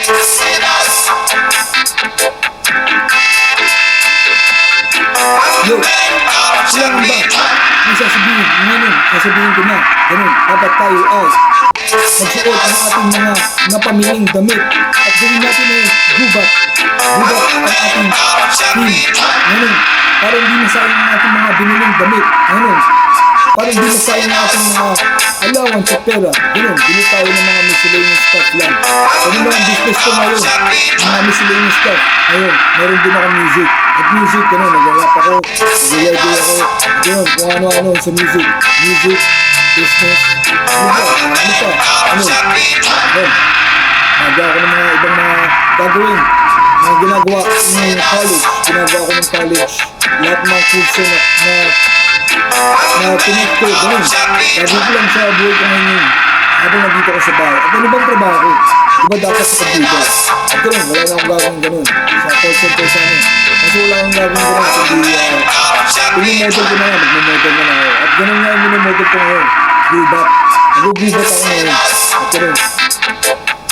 Yo, silang ba? Yung sasabihin ko na, ganun, dapat tayo ay magsuot ang ating mga napamiling damit at gawin natin ay gubat ang ating team. Ganun, para hindi masayang ang ating mga biniling damit. Ganun, para hindi masayang ang ating mga allowance sa pera. Ganun, bili tayo ng mga miscellaneous stuff lang. Ganun lang ang business ko ngayon, mga miscellaneous stuff. Ayun, meron din ako music. At music, ganun, nag-rap ako, nag-radio ako, ganun, kung ano-ano sa music. Music, business, ano pa, ganun. Nagawa ko ng mga ibang mga gagawin, mga ginagawa ng college, ginagawa ko ng college, lahat ng mga kurso na tinig ko, ganun. Gagawin ko lang sa buhay ko ngayon, habang nandito ko sa bahay. At ano bang trabaho ko? Diba dapat sa computer? At ganun, wala na akong gagawin ganun. Sa call center sa amin. Kasi wala akong gagawin ganun. Kundi, minimodel ko na nga, magmamodel na ako. At ganun nga yung minimodel ko ngayon. Gubat. Nag-gubat ako ngayon. At ganun.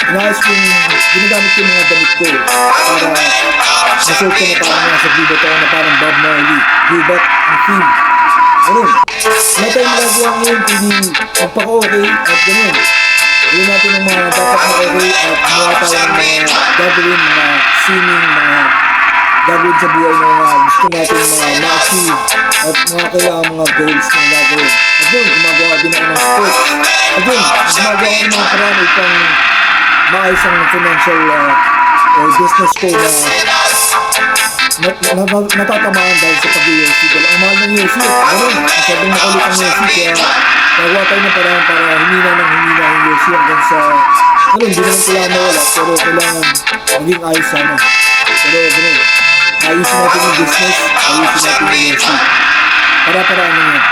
Inaayos ko yung, ginagamit ko yung mga damit ko para masuot ko na parang nasa gubat ako na parang Bob Marley. Gubat ang theme. Ganun. Wala tayong magagawa ngayon kundi magpaka-okay at ganun. Gawin natin ng mga dapat na okay at gumawa tayo ng mga gagawin, mga singing, mga gagawin sa buhay na mga gusto natin mga ma-achieve at mga kailangan mga goals na gagawin. At yun, gumagawa din ako ng sports. At yun, gumagawa ako ng mga paraan upang maayos ang financial or business ko na natatamaan dahil sa pag-USC. Dahil ang mahal ng USC, ganun, masyadong makulit ang USC, kaya nagawa tayo ng paraan para humina yung USC hanggang sa, ganun, hindi naman kailangan mawala, pero kailangan maging ayos sana. Pero ganun, ayusin natin yung business, ayusin natin yung USC. Para-paraan lang yan.